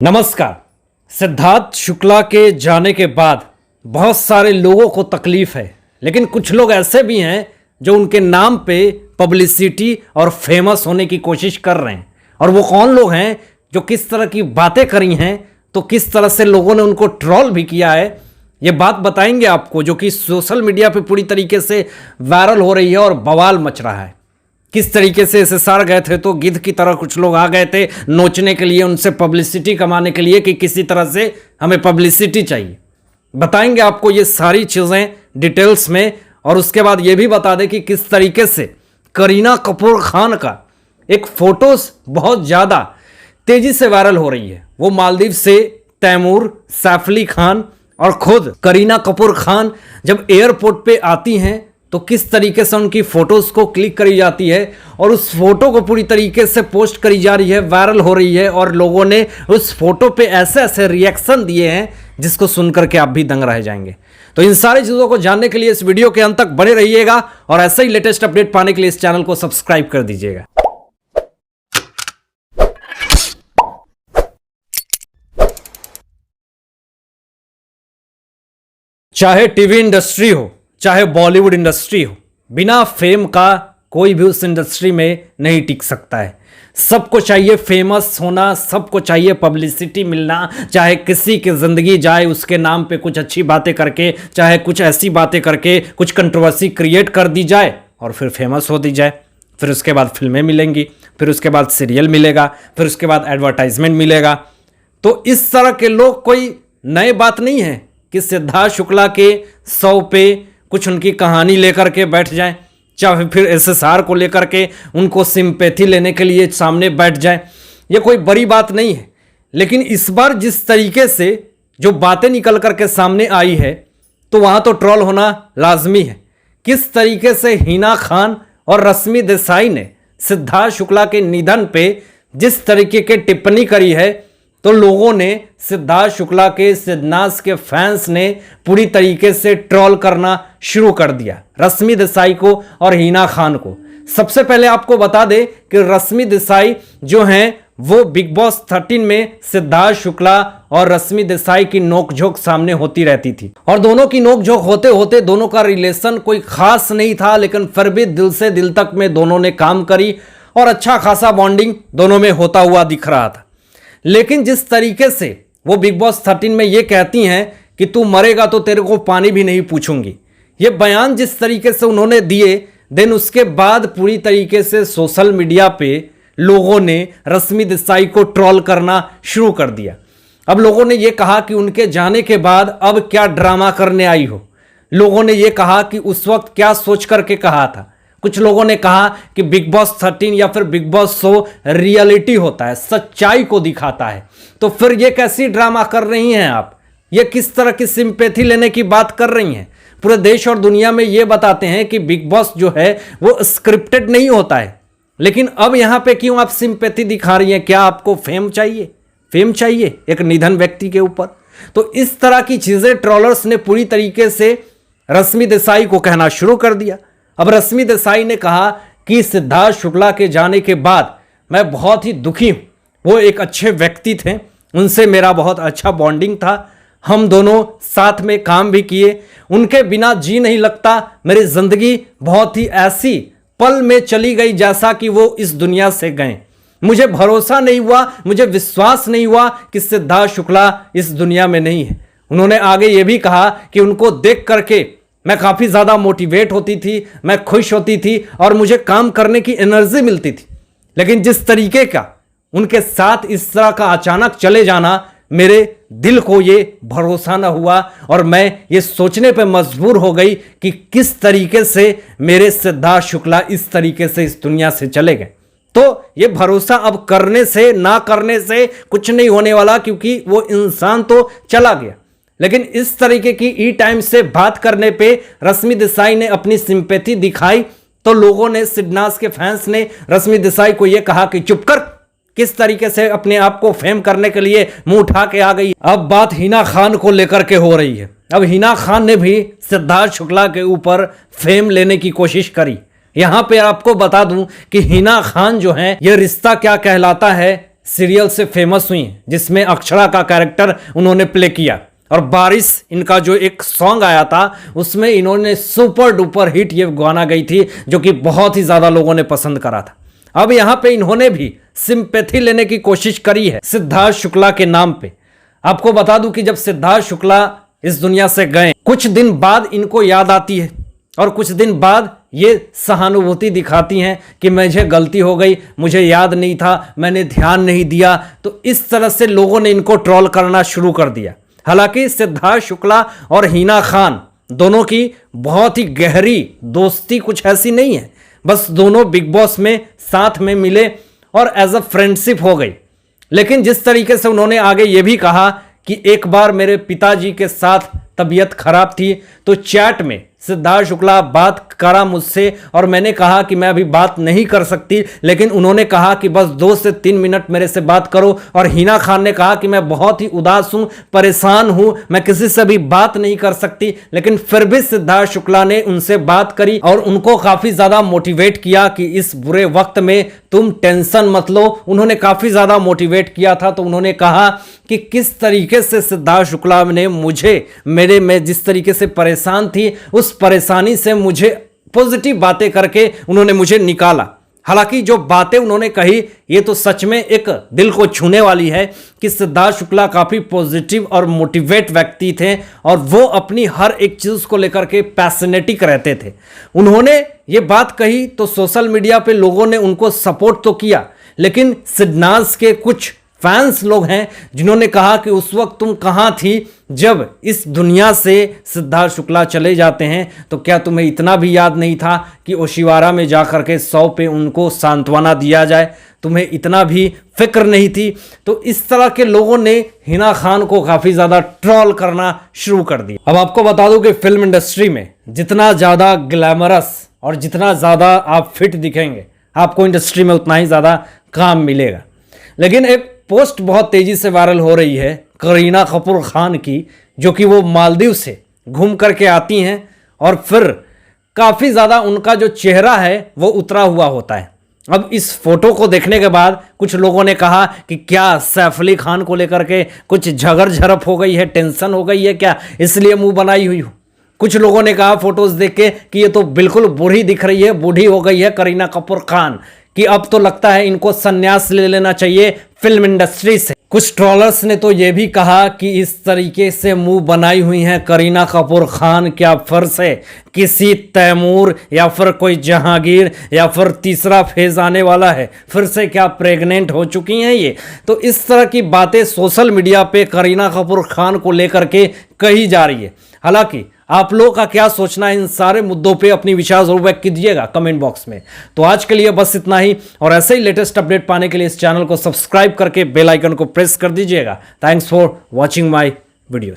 नमस्कार। सिद्धार्थ शुक्ला के जाने के बाद बहुत सारे लोगों को तकलीफ है, लेकिन कुछ लोग ऐसे भी हैं जो उनके नाम पे पब्लिसिटी और फेमस होने की कोशिश कर रहे हैं। और वो कौन लोग हैं जो किस तरह की बातें करी हैं, तो किस तरह से लोगों ने उनको ट्रोल भी किया है, ये बात बताएंगे आपको, जो कि सोशल मीडिया पे पूरी तरीके से वायरल हो रही है और बवाल मच रहा है। किस तरीके से SSR गए थे तो गिद्ध की तरह कुछ लोग आ गए थे नोचने के लिए, उनसे पब्लिसिटी कमाने के लिए कि किसी तरह से हमें पब्लिसिटी चाहिए। बताएंगे आपको ये सारी चीज़ें डिटेल्स में, और उसके बाद ये भी बता दें कि किस तरीके से करीना कपूर खान का एक फोटोज बहुत ज़्यादा तेज़ी से वायरल हो रही है। वो मालदीव से तैमूर, सैफ अली खान और खुद करीना कपूर खान जब एयरपोर्ट पे आती हैं तो किस तरीके से उनकी फोटोज़ को क्लिक करी जाती है और उस फोटो को पूरी तरीके से पोस्ट करी जा रही है, वायरल हो रही है, और लोगों ने उस फोटो पे ऐसे ऐसे रिएक्शन दिए हैं जिसको सुनकर के आप भी दंग रह जाएंगे। तो इन सारी चीज़ों को जानने के लिए इस वीडियो के अंत तक बने रहिएगा और ऐसे ही लेटेस्ट अपडेट पाने के लिए इस चैनल को सब्सक्राइब कर दीजिएगा। चाहे टीवी इंडस्ट्री हो, चाहे बॉलीवुड इंडस्ट्री हो, बिना फेम का कोई भी उस इंडस्ट्री में नहीं टिक सकता है। सबको चाहिए फेमस होना, सबको चाहिए पब्लिसिटी मिलना, चाहे किसी की ज़िंदगी जाए उसके नाम पे कुछ अच्छी बातें करके, चाहे कुछ ऐसी बातें करके कुछ कंट्रोवर्सी क्रिएट कर दी जाए और फिर फेमस हो दी जाए। फिर उसके बाद फिल्में मिलेंगी, फिर उसके बाद सीरियल मिलेगा, फिर उसके बाद एडवर्टाइजमेंट मिलेगा। तो इस तरह के लोग कोई नए बात नहीं है कि सिद्धार्थ शुक्ला के 100 पे कुछ उनकी कहानी लेकर के बैठ जाएं, चाहे फिर SSR को लेकर के उनको सिंपैथी लेने के लिए सामने बैठ जाएं। ये कोई बड़ी बात नहीं है, लेकिन इस बार जिस तरीके से जो बातें निकल करके सामने आई है तो वहाँ तो ट्रोल होना लाजमी है। किस तरीके से हिना खान और रश्मि देसाई ने सिद्धार्थ शुक्ला के निधन पे जिस तरीके की टिप्पणी करी है, तो लोगों ने सिद्धार्थ शुक्ला के, सिद्धनास के फैंस ने पूरी तरीके से ट्रोल करना शुरू कर दिया रश्मि देसाई को और हिना खान को। सबसे पहले आपको बता दें कि रश्मि देसाई जो हैं वो बिग बॉस 13 में सिद्धार्थ शुक्ला और रश्मि देसाई की नोकझोंक सामने होती रहती थी, और दोनों की नोकझोंक होते होते दोनों का रिलेशन कोई खास नहीं था, लेकिन फिर भी दिल से दिल तक में दोनों ने काम करी और अच्छा खासा बॉन्डिंग दोनों में होता हुआ दिख रहा था। लेकिन जिस तरीके से वो बिग बॉस 13 में ये कहती हैं कि तू मरेगा तो तेरे को पानी भी नहीं पूछूंगी, ये बयान जिस तरीके से उन्होंने दिए, देन उसके बाद पूरी तरीके से सोशल मीडिया पे लोगों ने रश्मि देसाई को ट्रोल करना शुरू कर दिया। अब लोगों ने ये कहा कि उनके जाने के बाद अब क्या ड्रामा करने आई हो। लोगों ने ये कहा कि उस वक्त क्या सोच करके कहा था। कुछ लोगों ने कहा कि बिग बॉस 13 या फिर बिग बॉस शो रियलिटी होता है, सच्चाई को दिखाता है, तो फिर ये कैसी ड्रामा कर रही हैं आप, ये किस तरह की सिंपैथी लेने की बात कर रही हैं। पूरे देश और दुनिया में ये बताते हैं कि बिग बॉस जो है वो स्क्रिप्टेड नहीं होता है, लेकिन अब यहाँ पे क्यों आप सिंपैथी दिखा रही हैं? क्या आपको फेम चाहिए? फेम चाहिए एक निधन व्यक्ति के ऊपर? तो इस तरह की चीज़ें ट्रोलर्स ने पूरी तरीके से रश्मि देसाई को कहना शुरू कर दिया। अब रश्मि देसाई ने कहा कि सिद्धार्थ शुक्ला के जाने के बाद मैं बहुत ही दुखी हूँ। वो एक अच्छे व्यक्ति थे, उनसे मेरा बहुत अच्छा बॉन्डिंग था, हम दोनों साथ में काम भी किए, उनके बिना जी नहीं लगता। मेरी ज़िंदगी बहुत ही ऐसी पल में चली गई जैसा कि वो इस दुनिया से गए। मुझे भरोसा नहीं हुआ, मुझे विश्वास नहीं हुआ कि सिद्धार्थ शुक्ला इस दुनिया में नहीं है। उन्होंने आगे ये भी कहा कि उनको देख करके मैं काफ़ी ज़्यादा मोटिवेट होती थी, मैं खुश होती थी और मुझे काम करने की एनर्जी मिलती थी, लेकिन जिस तरीके का उनके साथ इस तरह का अचानक चले जाना, मेरे दिल को ये भरोसा ना हुआ और मैं ये सोचने पे मजबूर हो गई कि किस तरीके से मेरे सिद्धार्थ शुक्ला इस तरीके से इस दुनिया से चले गए। तो ये भरोसा अब करने से ना करने से कुछ नहीं होने वाला, क्योंकि वो इंसान तो चला गया। लेकिन इस तरीके की ई टाइम से बात करने पे रश्मि देसाई ने अपनी सिंपैथी दिखाई, तो लोगों ने, सिद्धनास के फैंस ने रश्मि देसाई को यह कहा कि चुप कर, किस तरीके से अपने आप को फेम करने के लिए मुंह उठा के आ गई। अब बात हिना खान को लेकर के हो रही है। अब हिना खान ने भी सिद्धार्थ शुक्ला के ऊपर फेम लेने की कोशिश करी। यहां पे आपको बता दूं कि हिना खान जो है, ये रिश्ता क्या कहलाता है सीरियल से फेमस हुई हैं, जिसमें अक्षरा का कैरेक्टर उन्होंने प्ले किया। और बारिश इनका जो एक सॉन्ग आया था उसमें इन्होंने सुपर डुपर हिट ये गाना गई थी, जो कि बहुत ही ज़्यादा लोगों ने पसंद करा था। अब यहाँ पे इन्होंने भी सिंपैथी लेने की कोशिश करी है सिद्धार्थ शुक्ला के नाम पे। आपको बता दूं कि जब सिद्धार्थ शुक्ला इस दुनिया से गए, कुछ दिन बाद इनको याद आती है और कुछ दिन बाद ये सहानुभूति दिखाती हैं कि मुझे गलती हो गई, मुझे याद नहीं था, मैंने ध्यान नहीं दिया। तो इस तरह से लोगों ने इनको ट्रोल करना शुरू कर दिया। हालांकि सिद्धार्थ शुक्ला और हिना खान दोनों की बहुत ही गहरी दोस्ती कुछ ऐसी नहीं है, बस दोनों बिग बॉस में साथ में मिले और एज अ फ्रेंडशिप हो गई। लेकिन जिस तरीके से उन्होंने आगे ये भी कहा कि एक बार मेरे पिताजी के साथ तबीयत खराब थी, तो चैट में सिद्धार्थ शुक्ला बात करा मुझसे और मैंने कहा कि मैं अभी बात नहीं कर सकती, लेकिन उन्होंने कहा कि बस 2 से 3 मिनट मेरे से बात करो। और हिना खान ने कहा कि मैं बहुत ही उदास हूं, परेशान हूं, मैं किसी से भी बात नहीं कर सकती, लेकिन फिर भी सिद्धार्थ शुक्ला ने उनसे बात करी और उनको काफी ज्यादा मोटिवेट किया कि इस बुरे वक्त में तुम टेंशन मत लो। उन्होंने काफी ज्यादा मोटिवेट किया था। तो उन्होंने कहा कि किस तरीके से सिद्धार्थ शुक्ला ने मुझे मैं जिस तरीके से परेशान थी, उस परेशानी से मुझे पॉजिटिव बातें करके उन्होंने मुझे निकाला। हालांकि जो बातें उन्होंने कही ये तो सच में एक दिल को छूने वाली है कि सिद्धार्थ शुक्ला काफी पॉजिटिव और मोटिवेट व्यक्ति थे और वो अपनी हर एक चीज को लेकर के पैशनेटिक रहते थे। उन्होंने ये बात कही तो सोशल मीडिया पे लोगों ने उनको सपोर्ट तो किया, लेकिन सिडनाज के कुछ फैंस लोग हैं जिन्होंने कहा कि उस वक्त तुम कहां थी जब इस दुनिया से सिद्धार्थ शुक्ला चले जाते हैं, तो क्या तुम्हें इतना भी याद नहीं था कि ओशिवारा में जाकर के 100 पे उनको सांत्वना दिया जाए, तुम्हें इतना भी फिक्र नहीं थी। तो इस तरह के लोगों ने हिना खान को काफ़ी ज़्यादा ट्रोल करना शुरू कर दिया। अब आपको बता दूं कि फिल्म इंडस्ट्री में जितना ज़्यादा ग्लैमरस और जितना ज़्यादा आप फिट दिखेंगे, आपको इंडस्ट्री में उतना ही ज़्यादा काम मिलेगा। लेकिन एक पोस्ट बहुत तेजी से वायरल हो रही है करीना कपूर खान की, जो कि वो मालदीव से घूम करके आती हैं और फिर काफ़ी ज़्यादा उनका जो चेहरा है वो उतरा हुआ होता है। अब इस फोटो को देखने के बाद कुछ लोगों ने कहा कि क्या सैफ अली खान को लेकर के कुछ झगड़ झड़प हो गई है, टेंशन हो गई है क्या, इसलिए मुंह बनाई हुई हो। कुछ लोगों ने कहा फोटोज देख के कि ये तो बिल्कुल बूढ़ी दिख रही है, बूढ़ी हो गई है करीना कपूर खान, कि अब तो लगता है इनको संन्यास ले लेना चाहिए फिल्म इंडस्ट्री से। कुछ ट्रोलर्स ने तो ये भी कहा कि इस तरीके से मुंह बनाई हुई हैं करीना कपूर खान, क्या फिर से किसी तैमूर या फिर कोई जहांगीर या फिर तीसरा फेज आने वाला है, फिर से क्या प्रेग्नेंट हो चुकी हैं ये। तो इस तरह की बातें सोशल मीडिया पे करीना कपूर खान को लेकर के कही जा रही है। हालांकि आप लोगों का क्या सोचना है इन सारे मुद्दों पे, अपनी विचार जरूर व्यक्त कीजिएगा कमेंट बॉक्स में। तो आज के लिए बस इतना ही, और ऐसे ही लेटेस्ट अपडेट पाने के लिए इस चैनल को सब्सक्राइब करके बेल आइकन को प्रेस कर दीजिएगा। Thanks for watching my video.